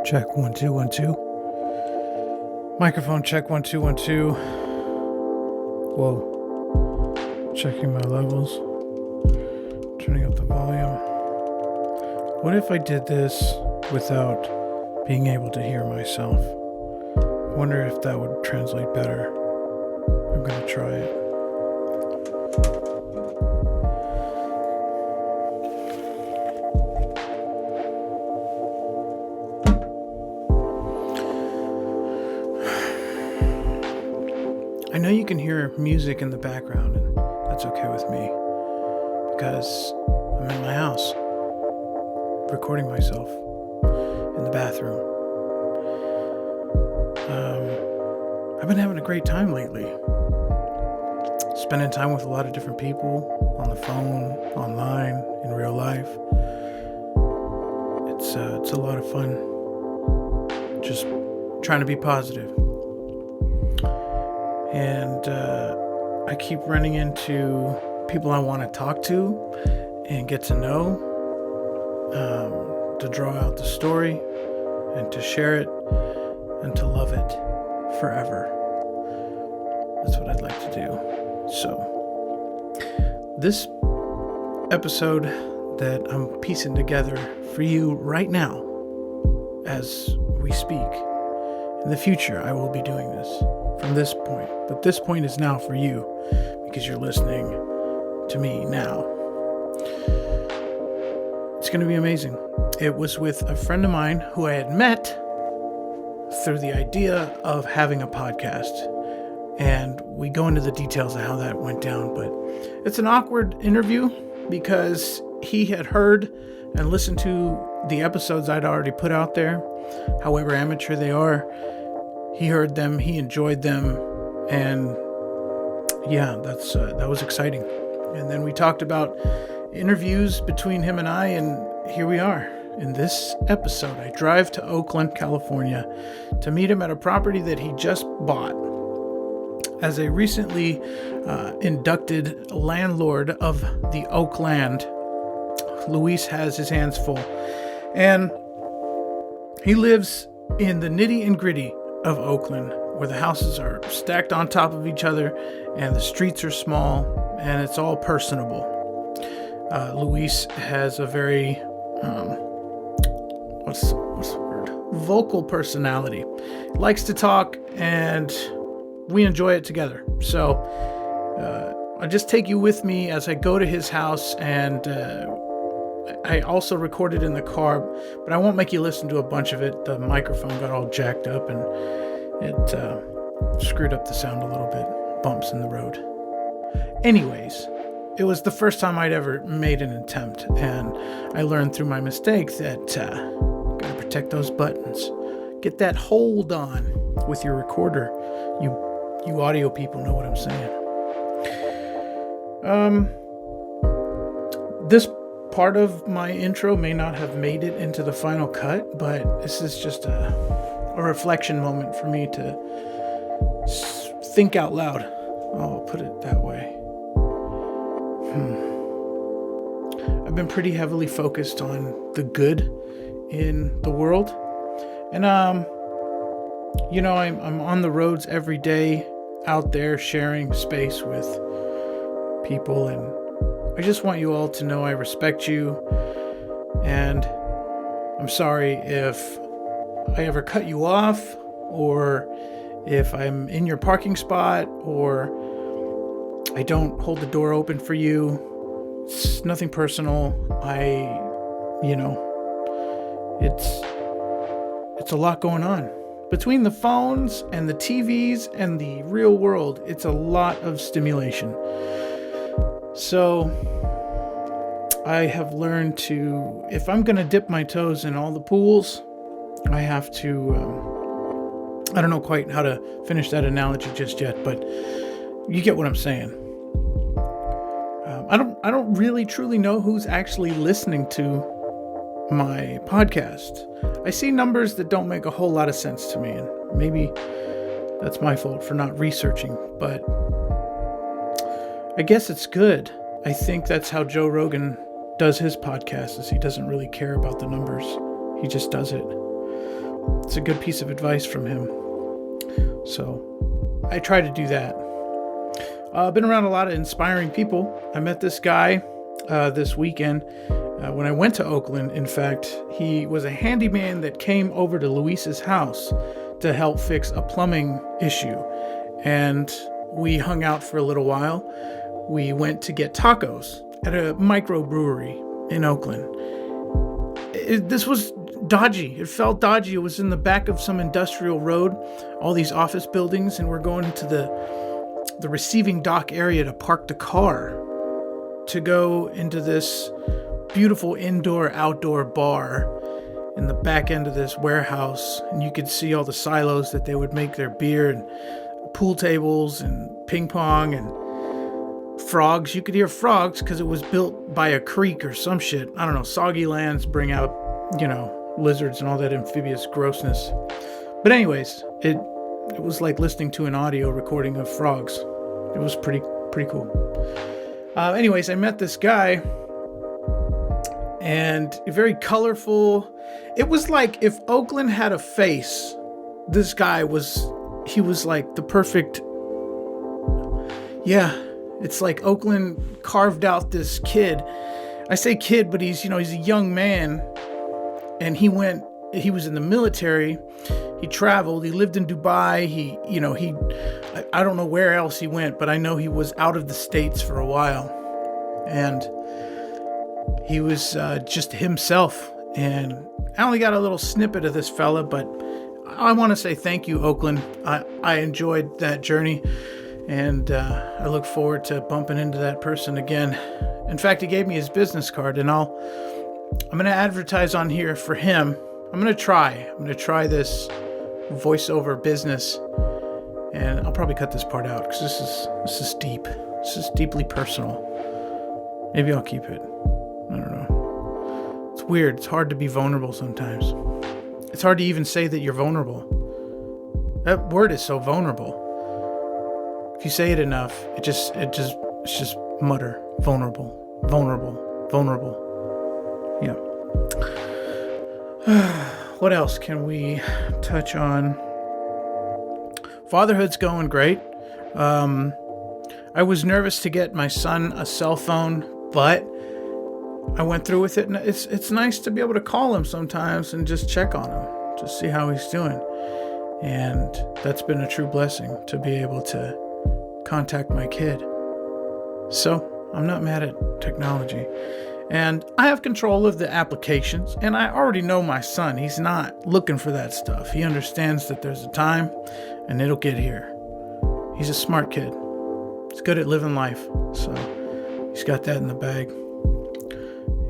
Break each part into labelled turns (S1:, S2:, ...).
S1: Check 1 2 1 2. Microphone check 1 2 1 2. Whoa. Checking my levels. Turning up the volume. What if I did this without being able to hear myself? I wonder if that would translate better. I'm going to try it. I know you can hear music in the background, and that's okay with me, because I'm in my house, recording myself in the bathroom. I've been having a great time lately, spending time with a lot of different people, on the phone, online, in real life. It's a lot of fun, just trying to be positive. And I keep running into people I want to talk to and get to know, to draw out the story and to share it and to love it forever. That's what I'd like to do. So this episode that I'm piecing together for you right now as we speak, in the future I will be doing this from this point, but this point is now for you because you're listening to me now. It's going to be amazing. It was with a friend of mine who I had met through the idea of having a podcast, and we go into the details of how that went down, but it's an awkward interview because he had heard and listened to the episodes I'd already put out there, however amateur they are. He heard them, he enjoyed them, and yeah, that was exciting. And then we talked about interviews between him and I, and here we are. In this episode, I drive to Oakland, California to meet him at a property that he just bought. As a recently inducted landlord of the Oakland, Luis has his hands full. And he lives in the nitty and gritty of Oakland, where the houses are stacked on top of each other and the streets are small and it's all personable. Luis has a very what's the word? Vocal personality. Likes to talk, and we enjoy it together. So I'll just take you with me as I go to his house, and I also recorded in the car, but I won't make you listen to a bunch of it. The microphone got all jacked up and it screwed up the sound a little bit. Bumps in the road. Anyways, it was the first time I'd ever made an attempt, and I learned through my mistake that gotta protect those buttons. Get that hold on with your recorder. You audio people know what I'm saying. This part of my intro may not have made it into the final cut, but this is just a reflection moment for me to think out loud. I'll put it that way. I've been pretty heavily focused on the good in the world. And, I'm on the roads every day, out there sharing space with people, and I just want you all to know I respect you, and I'm sorry if I ever cut you off, or if I'm in your parking spot, or I don't hold the door open for you. It's nothing personal. It's a lot going on. Between the phones and the TVs and the real world, it's a lot of stimulation. So I have learned to, if I'm going to dip my toes in all the pools, I have to, I don't know quite how to finish that analogy just yet, but you get what I'm saying. I don't really truly know who's actually listening to my podcast. I see numbers that don't make a whole lot of sense to me, and maybe that's my fault for not researching, but I guess it's good. I think that's how Joe Rogan does his podcast, is he doesn't really care about the numbers. He just does it. It's a good piece of advice from him. So I try to do that. I've been around a lot of inspiring people. I met this guy this weekend when I went to Oakland. In fact, he was a handyman that came over to Luis's house to help fix a plumbing issue. And we hung out for a little while. We went to get tacos at a microbrewery in Oakland. This was dodgy. It felt dodgy. It was in the back of some industrial road, all these office buildings, and we're going to the receiving dock area to park the car to go into this beautiful indoor-outdoor bar in the back end of this warehouse. And you could see all the silos that they would make their beer, and pool tables and ping pong and frogs. You could hear frogs because it was built by a creek or some shit. I don't know. Soggy lands bring out, lizards and all that amphibious grossness. But anyways, it was like listening to an audio recording of frogs. It was pretty cool. Anyways, I met this guy, and very colorful. It was like if Oakland had a face, this guy was like the perfect. Yeah, it's like Oakland carved out this kid. I say kid, but he's a young man, and he was in the military. He traveled. He lived in Dubai. I don't know where else he went, but I know he was out of the States for a while, and he was just himself. And I only got a little snippet of this fella, but I want to say thank you, Oakland. I enjoyed that journey, and I look forward to bumping into that person again. In fact, he gave me his business card, and I'm going to advertise on here for him. I'm going to try this voiceover business, and I'll probably cut this part out because this is deep. This is deeply personal. Maybe I'll keep it. I don't know. It's weird. It's hard to be vulnerable sometimes. It's hard to even say that you're vulnerable. That word is so vulnerable. If you say it enough, it's just mutter. Vulnerable. Yeah. What else can we touch on? Fatherhood's going great. I was nervous to get my son a cell phone, but I went through with it, and it's nice to be able to call him sometimes and just check on him, just see how he's doing. And that's been a true blessing to be able to contact my kid. So I'm not mad at technology. And I have control of the applications, and I already know my son. He's not looking for that stuff. He understands that there's a time, and it'll get here. He's a smart kid. He's good at living life, so he's got that in the bag.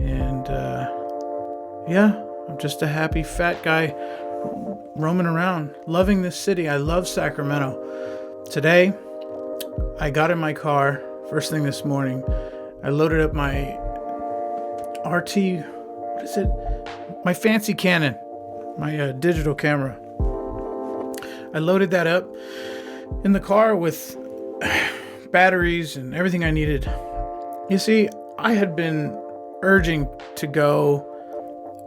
S1: And, I'm just a happy fat guy roaming around, loving this city. I love Sacramento. Today, I got in my car, first thing this morning. I loaded up my RT, what is it? My fancy Canon, my digital camera. I loaded that up in the car with batteries and everything I needed. You see, I had been urging to go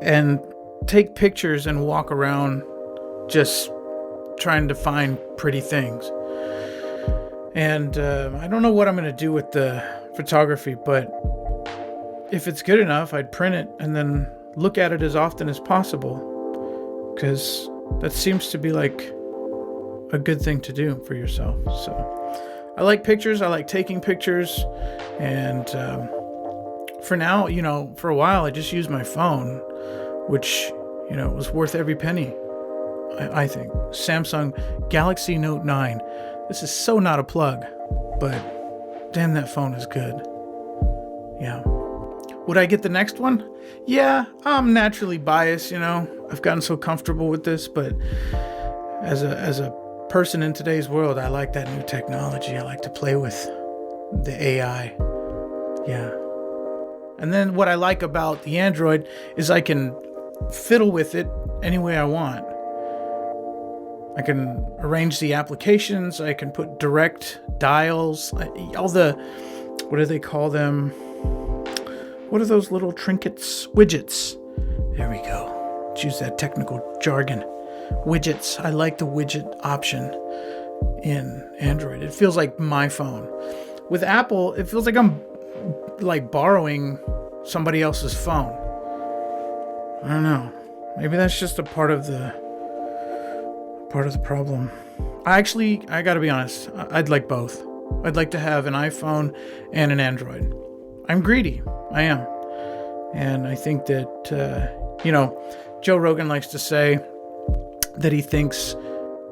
S1: and take pictures and walk around just trying to find pretty things. And I don't know what I'm going to do with the photography, but if it's good enough, I'd print it and then look at it as often as possible, because that seems to be like a good thing to do for yourself. So I like pictures. I like taking pictures. And for now, for a while, I just used my phone, which, was worth every penny, I think. Samsung Galaxy Note 9. This is so not a plug, but damn, that phone is good. Yeah. Would I get the next one? Yeah, I'm naturally biased, I've gotten so comfortable with this, but as a person in today's world, I like that new technology. I like to play with the AI. Yeah. And then what I like about the Android is I can fiddle with it any way I want. I can arrange the applications. I can put direct dials, all the, what do they call them? What are those little trinkets? Widgets. There we go. Let's use that technical jargon. widgets. I like the widget option in Android. It feels like my phone. With Apple, it feels like I'm like borrowing somebody else's phone. I don't know. Maybe that's just a part of the problem. I gotta be honest. I'd like both. I'd like to have an iPhone and an Android. I'm greedy. I am. And I think that, Joe Rogan likes to say that he thinks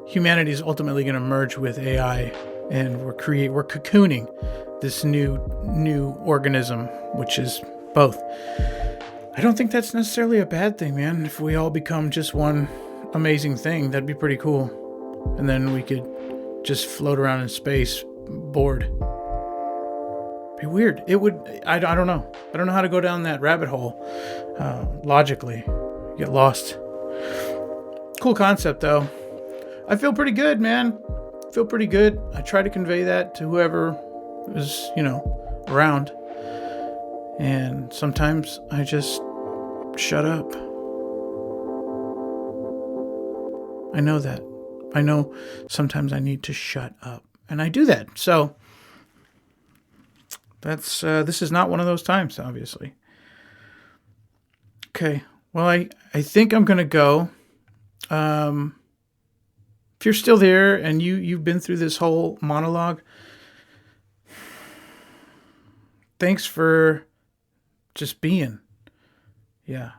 S1: humanity is ultimately going to merge with AI, and we're cocooning this new organism, which is both. I don't think that's necessarily a bad thing, man. If we all become just one amazing thing, that'd be pretty cool. And then we could just float around in space, bored. Be weird. It would. I don't know. I don't know how to go down that rabbit hole logically. Get lost. Cool concept, though. I feel pretty good, man. Feel pretty good. I try to convey that to whoever is, around. And sometimes I just shut up. I know that. I know sometimes I need to shut up. And I do that. So that's this is not one of those times, obviously. Okay. Well, I think I'm going to go. If you're still there and you've been through this whole monologue, thanks for just being. Yeah.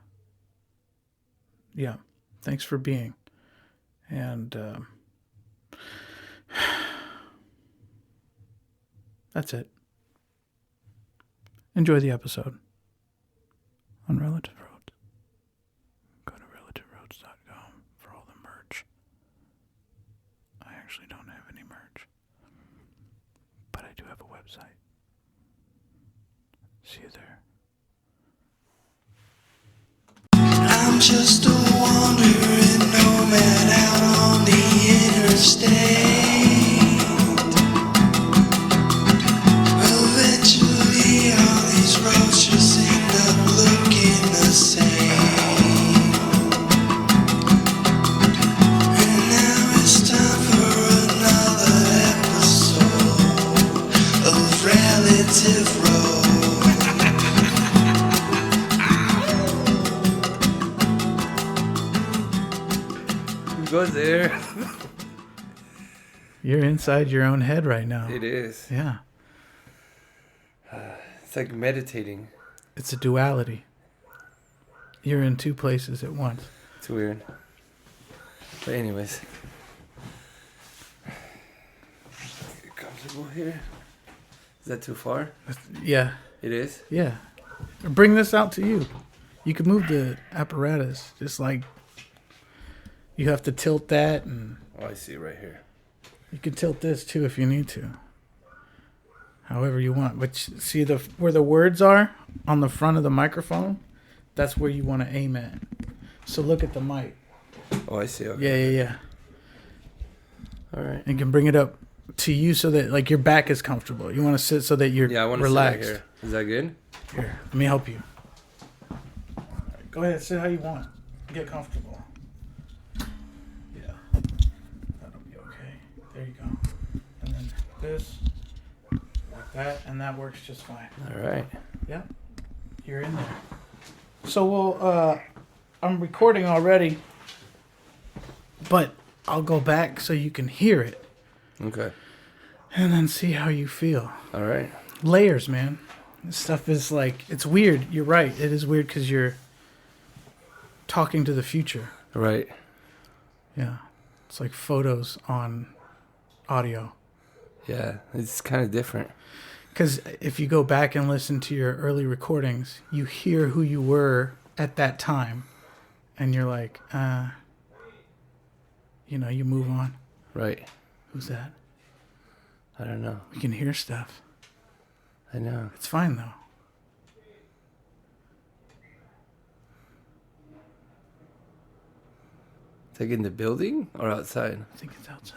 S1: Thanks for being. And that's it. Enjoy the episode on Relative Roads. Go to relativeroads.com for all the merch. I actually don't have any merch, but I do have a website. See you there.
S2: I'm just a wandering nomad out on the interstate. Eventually all these roads just end up looking the same. And now it's time for another episode of Relative Road.
S3: Go there.
S1: You're inside your own head right now.
S3: It is.
S1: Yeah.
S3: It's like meditating.
S1: It's a duality. You're in two places at once.
S3: It's weird. But anyways. Get comfortable here. Is that too far?
S1: Yeah.
S3: It is?
S1: Yeah. Bring this out to you. You can move the apparatus. Just like you have to tilt that, and
S3: Oh, I see it right here.
S1: you can tilt this too if you need to. However you want. But see where the words are on the front of the microphone? That's where you want to aim at. So look at the mic.
S3: Oh, I see. Okay.
S1: Yeah.
S3: All right.
S1: And you can bring it up to you so that like your back is comfortable. You want to sit so that you're
S3: Yeah, I want to
S1: relaxed.
S3: sit right here. Is that good?
S1: Here, let me help you. Go ahead, sit how you want. Get comfortable. Yeah. That'll be okay. There you go. And then this, like that, and that works just fine.
S3: All right.
S1: Yeah. You're in there. So I'm recording already, but I'll go back so you can hear it.
S3: Okay.
S1: And then see how you feel.
S3: All right.
S1: Layers, man. This stuff is like, it's weird. You're right. It is weird because you're talking to the future.
S3: Right.
S1: Yeah. It's like photos on audio.
S3: Yeah. It's kind of different.
S1: Because if you go back and listen to your early recordings, you hear who you were at that time. And you're like, you move on.
S3: Right.
S1: Who's that?
S3: I don't know.
S1: We can hear stuff.
S3: I know.
S1: It's fine, though.
S3: It's like in the building or outside?
S1: I think it's outside.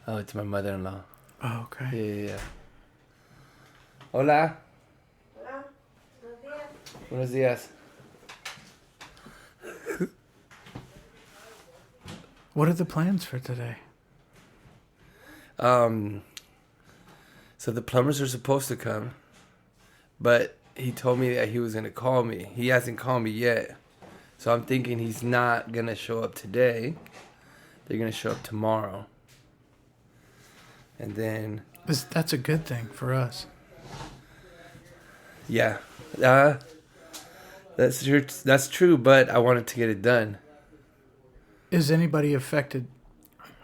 S3: Oh, it's my mother-in-law.
S1: Oh, okay.
S3: Yeah. Hola. Buenos días.
S1: What are the plans for today?
S3: So the plumbers are supposed to come, but he told me that he was going to call me. He hasn't called me yet. So I'm thinking he's not going to show up today. They're going to show up tomorrow. And then...
S1: That's a good thing for us.
S3: Yeah. That's true, but I wanted to get it done.
S1: Is anybody affected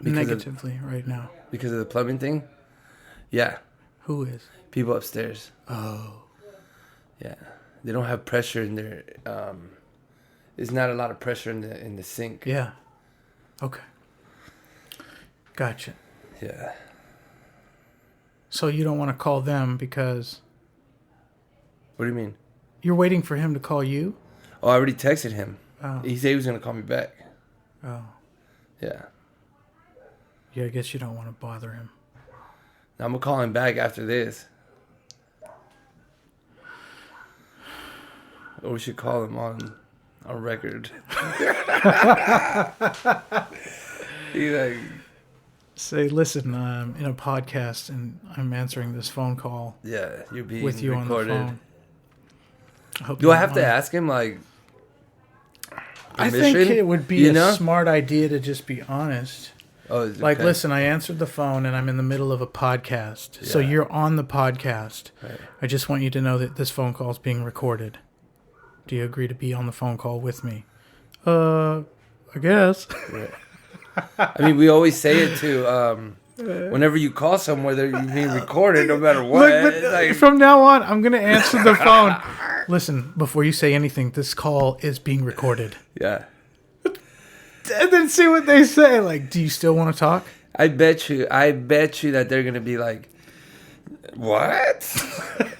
S1: negatively right now?
S3: Because of the plumbing thing? Yeah.
S1: Who is?
S3: People upstairs.
S1: Oh.
S3: Yeah. They don't have pressure in their... there's not a lot of pressure in the sink.
S1: Yeah. Okay. Gotcha.
S3: Yeah.
S1: So you don't want to call them because...
S3: What do you mean?
S1: You're waiting for him to call you?
S3: Oh, I already texted him.
S1: Oh.
S3: He said he was going to call me back.
S1: Oh.
S3: Yeah.
S1: Yeah, I guess you don't want to bother him.
S3: I'm going to call him back after this. Or we should call him on record. He's like...
S1: Say, listen, I'm in a podcast and I'm answering this phone call.
S3: Yeah, you're being
S1: with you
S3: recorded.
S1: On the phone.
S3: Do I have to ask him, like,
S1: I
S3: permission?
S1: think it would be a smart idea to just be honest.
S3: Oh,
S1: like, listen, I answered the phone and I'm in the middle of a podcast. Yeah. So you're on the podcast. Right. I just want you to know that this phone call is being recorded. Do you agree to be on the phone call with me? I guess. Right.
S3: I mean, we always say it too. Whenever you call somewhere, you're being recorded no matter what.
S1: Look, but, from now on, I'm going to answer the phone. Listen, before you say anything, this call is being recorded.
S3: Yeah.
S1: And then see what they say. Like, do you still want to talk?
S3: I bet you that they're going to be like, what?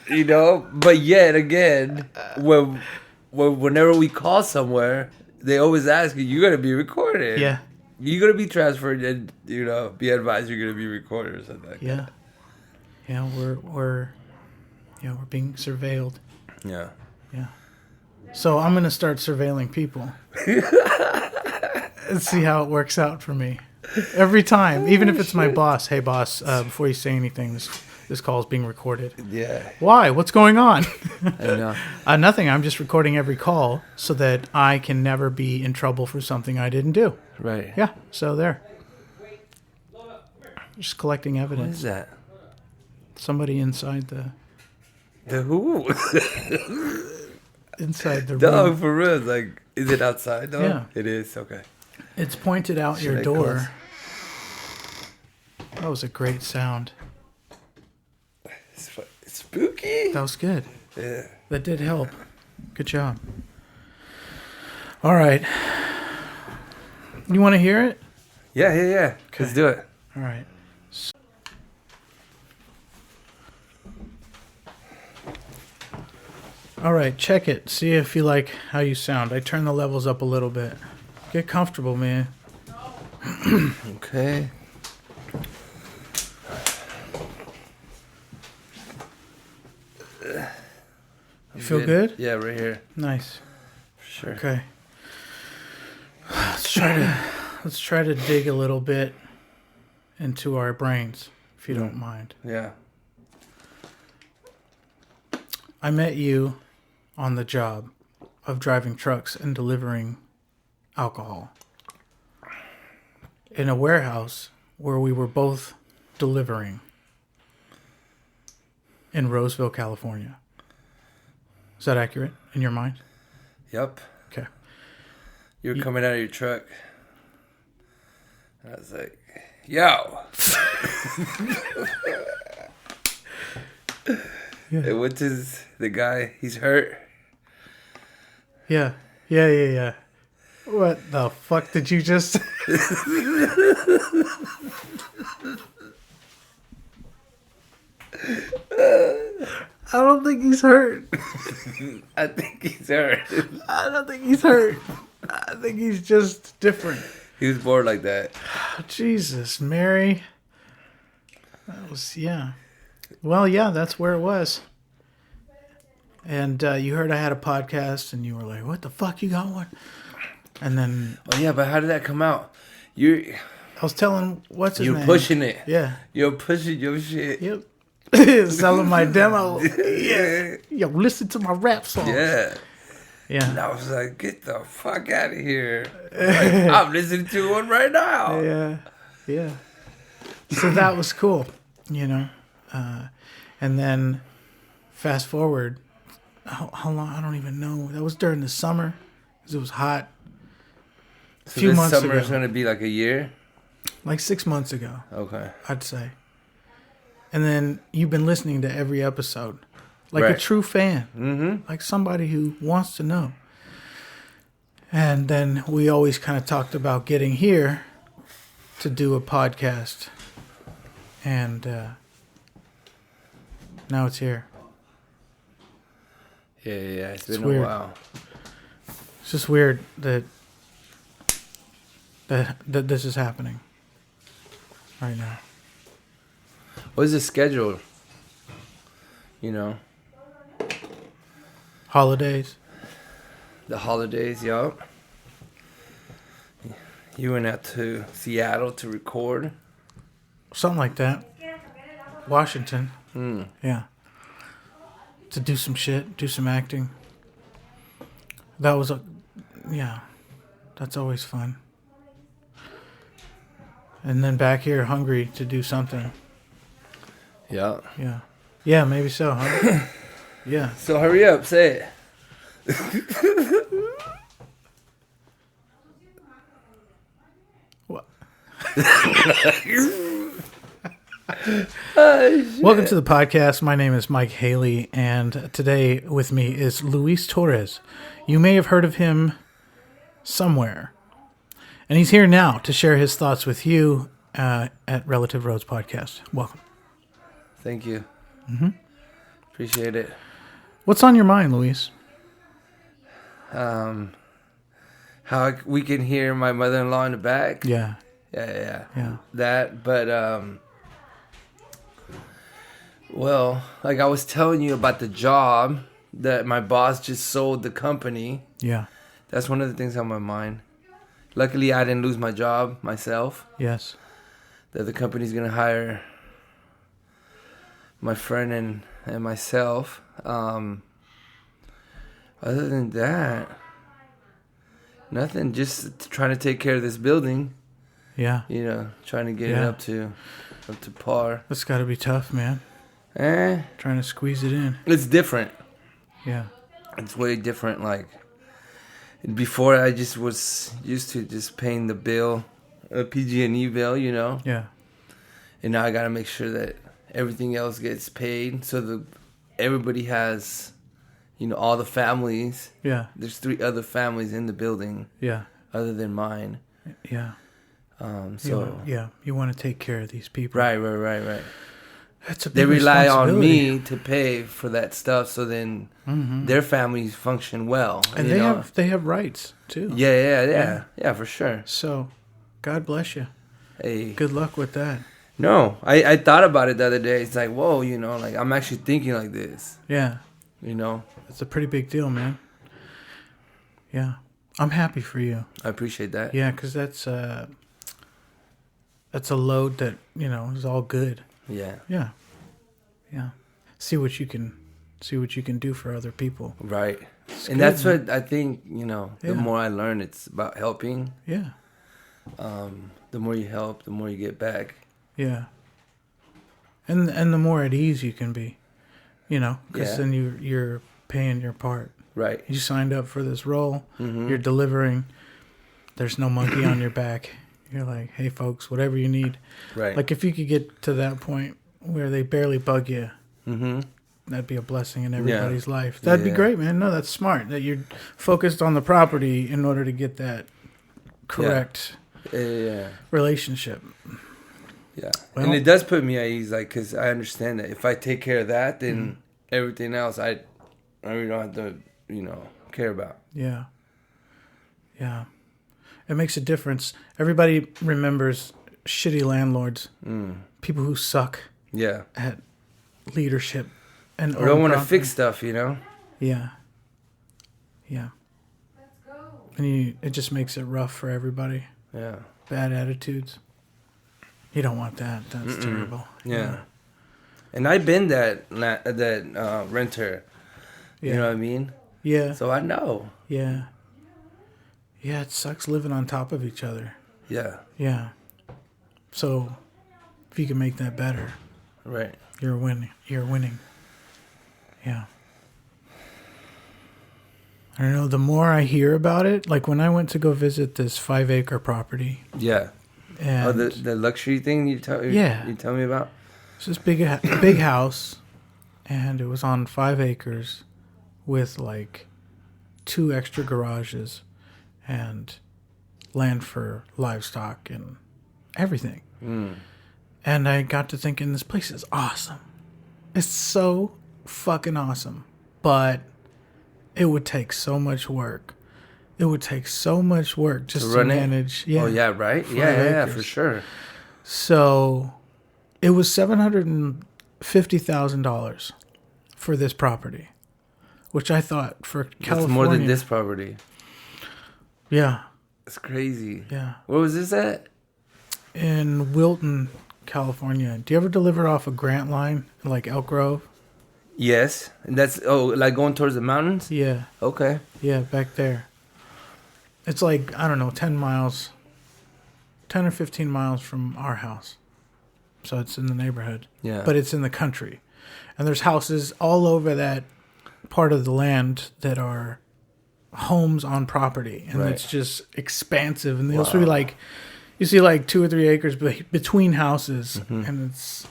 S3: You know? But yet again, whenever we call somewhere, they always ask you going to be recorded.
S1: Yeah.
S3: You're going to be transferred and, be advised you're going to be recorded or something like that.
S1: Yeah, we're being surveilled.
S3: Yeah.
S1: Yeah. So I'm going to start surveilling people. And see how it works out for me. Every time, even if it's my boss. Hey, boss, before you say anything, this call is being recorded.
S3: Yeah.
S1: Why? What's going on?
S3: I don't know.
S1: Nothing. I'm just recording every call so that I can never be in trouble for something I didn't do.
S3: Right.
S1: Yeah. So there. Just collecting evidence.
S3: What is that?
S1: Somebody inside the...
S3: The who?
S1: Inside the room.
S3: Dog, for real. Like, is it outside, though?
S1: Yeah.
S3: It is? Okay.
S1: It's pointed out your door. That was a great sound.
S3: It's spooky.
S1: That was good.
S3: Yeah.
S1: That did help. Good job. All right. You want to hear it?
S3: Yeah. Okay. Let's do it.
S1: All right. All right, check it. See if you like how you sound. I turn the levels up a little bit. Get comfortable, man.
S3: Okay.
S1: You feel good?
S3: Yeah, right here.
S1: Nice.
S3: For sure.
S1: Okay. Let's try to dig a little bit into our brains, if you don't mind.
S3: Yeah.
S1: I met you on the job of driving trucks and delivering alcohol in a warehouse where we were both delivering in Roseville, California. Is that accurate in your mind?
S3: Yep.
S1: Okay.
S3: You were coming out of your truck. I was like, yo.
S1: Yeah.
S3: Hey, what's the guy? He's hurt.
S1: Yeah. What the fuck did you just... I don't think he's hurt.
S3: I think he's hurt.
S1: I don't think he's hurt. I think he's just different.
S3: He was born like that.
S1: Jesus, Mary. That was, yeah. Well, yeah, that's where it was. And you heard I had a podcast, and you were like, what the fuck, you got one? And then...
S3: Oh, yeah, but how did that come out? I
S1: was telling what's his
S3: you're
S1: name.
S3: pushing it.
S1: Yeah.
S3: You're pushing your shit.
S1: Yep. Selling my demo. Yeah. Yo, listen to my rap songs.
S3: Yeah.
S1: Yeah.
S3: And I was like, get the fuck out of here. Like, I'm listening to one right now.
S1: Yeah. Yeah. So that was cool, you know. And then fast forward, how long? I don't even know. That was during the summer because it was hot.
S3: So
S1: few
S3: this
S1: months
S3: summer
S1: ago.
S3: is going to be like a year?
S1: Like 6 months ago,
S3: Okay.
S1: I'd say. And then you've been listening to every episode. Like a
S3: Right.
S1: true fan.
S3: Mm-hmm.
S1: Like somebody who wants to know. And then we always kind of talked about getting here to do a podcast. And now it's here.
S3: Yeah. It's been
S1: weird.
S3: a while.
S1: It's just weird that this is happening right now.
S3: What's the schedule? You know?
S1: Holidays.
S3: The holidays, yup. You went out to Seattle to record?
S1: Something like that. Washington.
S3: Hmm.
S1: Yeah. To do some shit, do some acting. That was that's always fun. And then back here hungry to do something.
S3: Yeah.
S1: Yeah. Yeah, maybe so, huh? Yeah.
S3: So hurry up, say it.
S1: What?
S3: Oh,
S1: Welcome to the podcast. My name is Mike Haley, and today with me is Luis Torres. You may have heard of him somewhere. And he's here now to share his thoughts with you at Relative Roads Podcast. Welcome.
S3: Thank you.
S1: Mm-hmm.
S3: Appreciate it.
S1: What's on your mind, Luis?
S3: How we can hear my mother-in-law in the back.
S1: Yeah.
S3: Yeah. That, but well, like I was telling you about the job that my boss just sold the company.
S1: Yeah.
S3: That's one of the things on my mind. Luckily, I didn't lose my job myself.
S1: Yes.
S3: That the company's gonna hire my friend and myself. Other than that, nothing. Just trying to take care of this building.
S1: Yeah.
S3: You know, trying to get it up to par.
S1: That's got to be tough, man.
S3: Trying
S1: to squeeze it in.
S3: It's different.
S1: Yeah.
S3: It's way different. Like before, I just was used to just paying the bill, a PG&E bill, you know.
S1: Yeah.
S3: And now I got to make sure that everything else gets paid, so everybody has, you know, all the families.
S1: Yeah.
S3: There's 3 other families in the building.
S1: Yeah.
S3: Other than mine.
S1: Yeah.
S3: So
S1: you want to take care of these people.
S3: Right.
S1: That's a big
S3: They rely on
S1: responsibility.
S3: me to pay for that stuff, so then their families function well.
S1: And they have rights too.
S3: Yeah, for sure.
S1: So, God bless you.
S3: Hey,
S1: Good luck with that.
S3: no, I thought about it the other day. It's like, whoa, you know, like I'm actually thinking like this.
S1: Yeah.
S3: You know,
S1: It's a pretty big deal, man. Yeah. I'm happy for you.
S3: I appreciate that.
S1: Yeah, because that's a load that, you know, is all good.
S3: Yeah.
S1: Yeah. See what you can do for other people.
S3: Right.
S1: It's
S3: And
S1: good,
S3: that's
S1: man.
S3: what I think, you know, the
S1: Yeah.
S3: more I learn, it's about helping.
S1: Yeah.
S3: The more you help, the more you get back.
S1: Yeah. And the more at ease you can be, you know, because then you're paying your part.
S3: Right.
S1: You signed up for this role.
S3: Mm-hmm.
S1: You're delivering. There's no monkey on your back. You're like, hey, folks, whatever you need.
S3: Right.
S1: Like, if you could get to that point where they barely bug you,
S3: Mm-hmm.
S1: that'd be a blessing in everybody's life.
S3: Yeah.
S1: That'd be great, man. No, that's smart. That you're focused on the property in order to get that correct
S3: Yeah.
S1: relationship.
S3: Yeah.
S1: Well-
S3: And it does put me at ease, like, because I understand that if I take care of that, then everything else I really don't have to, you know, care about.
S1: Yeah. It makes a difference. Everybody remembers shitty landlords, people who suck
S3: Yeah.
S1: at leadership, and
S3: Or don't want to
S1: property.
S3: fix stuff, you know?
S1: Yeah. And it just makes it rough for everybody.
S3: Yeah.
S1: bad attitudes. You don't want that. That's terrible.
S3: Yeah. And I've been that renter. You know what I mean?
S1: Yeah.
S3: So I know.
S1: Yeah. Yeah, it sucks living on top of each other.
S3: Yeah.
S1: Yeah. So if you can make that better,
S3: Right.
S1: you're winning. You're winning. Yeah. I don't know. The more I hear about it, like when I went to go visit this 5-acre property.
S3: Yeah.
S1: And
S3: the luxury thing you tell me about?
S1: it's this big house, and it was on 5 acres with like 2 extra garages and land for livestock and everything. And I got to thinking, this place is awesome. It's so fucking awesome. But it would take so much work. It would take so much work just to manage.
S3: Yeah. Oh, yeah, right? Yeah, for sure.
S1: So it was $750,000 for this property, which I thought for California.
S3: It's more than this property.
S1: Yeah.
S3: It's crazy.
S1: Yeah.
S3: Where was this at?
S1: In Wilton, California. Do you ever deliver off a Grant line, like Elk Grove?
S3: Yes. And that's, like going towards the mountains?
S1: Yeah.
S3: Okay.
S1: Yeah, back there. It's like, I don't know, 10 or 15 miles from our house. So it's in the neighborhood.
S3: Yeah.
S1: But it's in the country. And there's houses all over that part of the land that are homes on property. And it's just expansive. And they'll be like, you see like 2 or 3 acres between houses. And it's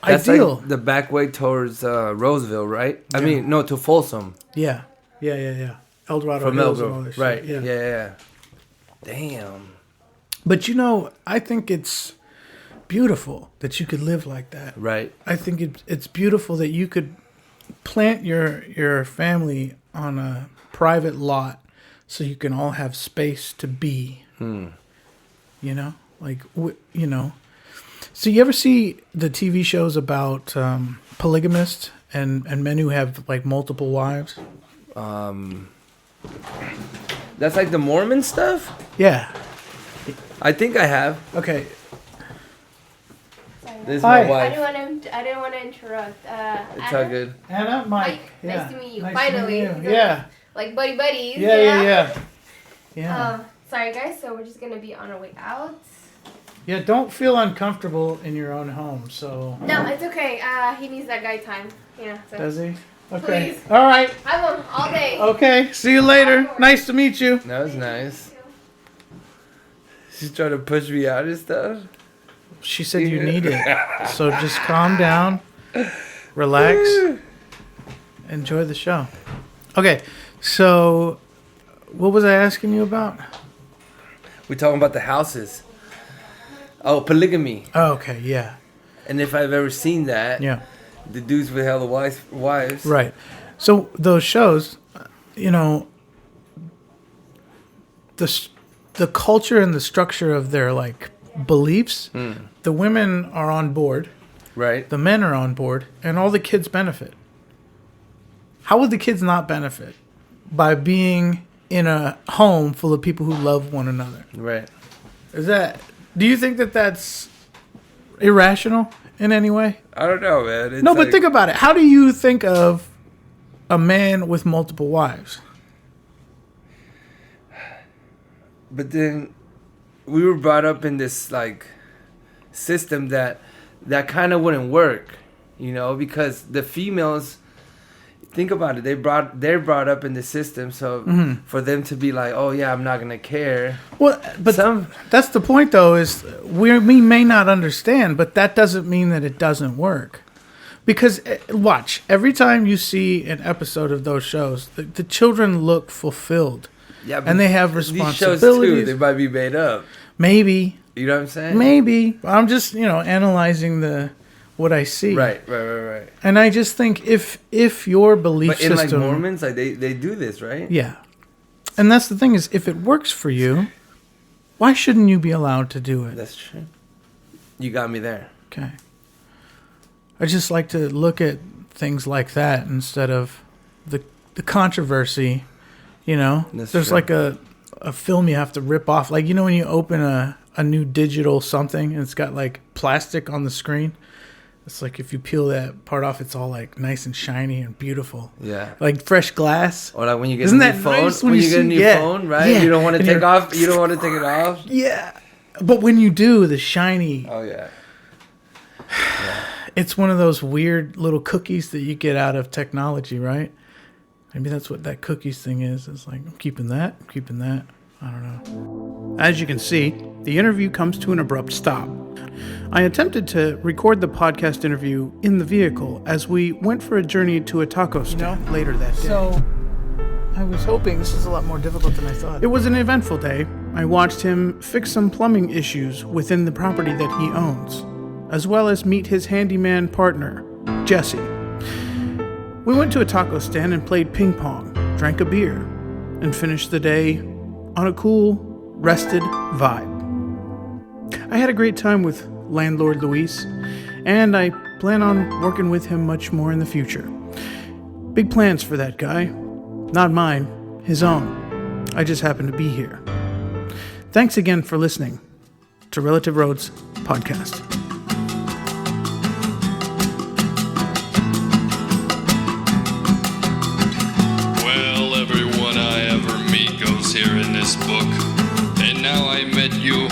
S3: That's
S1: ideal.
S3: like the back way towards Roseville, right? I mean, no, to Folsom.
S1: Yeah. El Dorado
S3: From
S1: Hills
S3: Elko.
S1: and all this
S3: Right.
S1: shit.
S3: Yeah. Damn.
S1: But you know, I think it's beautiful that you could live like that.
S3: Right.
S1: I think it's beautiful that you could plant your family on a private lot so you can all have space to be. You know? Like, you know. So you ever see the TV shows about polygamists and men who have, like, multiple wives?
S3: That's like the Mormon stuff?
S1: Yeah.
S3: I think I have.
S1: Okay.
S3: This is
S1: Hi.
S3: my wife.
S4: I didn't want to interrupt.
S3: It's all good.
S1: Anna, Mike. Yeah.
S4: Nice to meet you.
S1: Nice
S4: Finally.
S1: to meet you. Yeah.
S4: Like buddies.
S1: Yeah.
S4: Sorry guys, so we're just gonna be on our way out.
S1: Yeah, don't feel uncomfortable in your own home, so...
S4: No, it's okay. He needs that guy time. Yeah. So.
S1: Does he? Okay.
S4: Please.
S1: All right.
S4: Have him all day.
S1: Okay. See you later. Nice to meet you.
S3: That was nice. She's trying to push me out and stuff.
S1: She said you need it. So just calm down. Relax. Enjoy the show. Okay. So what was I asking you about?
S3: We're talking about the houses. Oh, polygamy.
S1: Oh, okay. Yeah.
S3: And if I've ever seen that,
S1: Yeah.
S3: the dudes with hella wives.
S1: Right. So those shows, you know, the culture and the structure of their like beliefs, the women are on board,
S3: Right.
S1: the men are on board, and all the kids benefit. How would the kids not benefit? By being in a home full of people who love one another.
S3: Right.
S1: Do you think that that's irrational in any way?
S3: I don't know, man. It's
S1: No, but
S3: like-
S1: think about it. How do you think of a man with multiple wives?
S3: But then we were brought up in this like system that kind of wouldn't work, you know, because the females, think about it, they're brought up in the system, so for them to be like, oh yeah, I'm not gonna care.
S1: Well, but that's the point, though, is we may not understand, but that doesn't mean that it doesn't work. Because watch, every time you see an episode of those shows, the children look fulfilled.
S3: Yeah, but
S1: And they have
S3: these shows
S1: responsibilities.
S3: too, they might be made up.
S1: Maybe.
S3: You know what I'm saying?
S1: Maybe. I'm just, analyzing what I see.
S3: Right.
S1: And I just think if your belief
S3: But in
S1: system...
S3: like Mormons, like they do this, right?
S1: Yeah. And that's the thing is, if it works for you, why shouldn't you be allowed to do it?
S3: That's true. You got me there.
S1: Okay. I just like to look at things like that instead of the controversy,
S3: That's
S1: There's
S3: true.
S1: like a a film you have to rip off. Like, you know when you open a new digital something and it's got like plastic on the screen? It's like if you peel that part off, it's all like nice and shiny and beautiful.
S3: Yeah.
S1: Like fresh glass.
S3: Or like when you get
S1: Isn't
S3: a new
S1: that
S3: phone.
S1: nice
S3: When you get a new
S1: yeah.
S3: phone, right?
S1: Yeah.
S3: You don't want to
S1: And
S3: take
S1: you're-
S3: off. You don't want to take it off.
S1: Yeah. But when you do, the shiny,
S3: Oh yeah.
S1: it's one of those weird little cookies that you get out of technology, right? Maybe that's what that cookies thing is. It's like, I'm keeping that. I don't know. As you can see, the interview comes to an abrupt stop. I attempted to record the podcast interview in the vehicle as we went for a journey to a taco stand later that day.
S5: So, I was hoping this is a lot more difficult than I thought.
S1: It was an eventful day. I watched him fix some plumbing issues within the property that he owns, as well as meet his handyman partner, Jesse. We went to a taco stand and played ping pong, drank a beer, and finished the day on a cool, rested vibe. I had a great time with Landlord Luis, and I plan on working with him much more in the future. Big plans for that guy. Not mine, his own. I just happen to be here. Thanks again for listening to Relative Roads Podcast.
S6: Well, everyone I ever meet goes here in this book. And now I met you,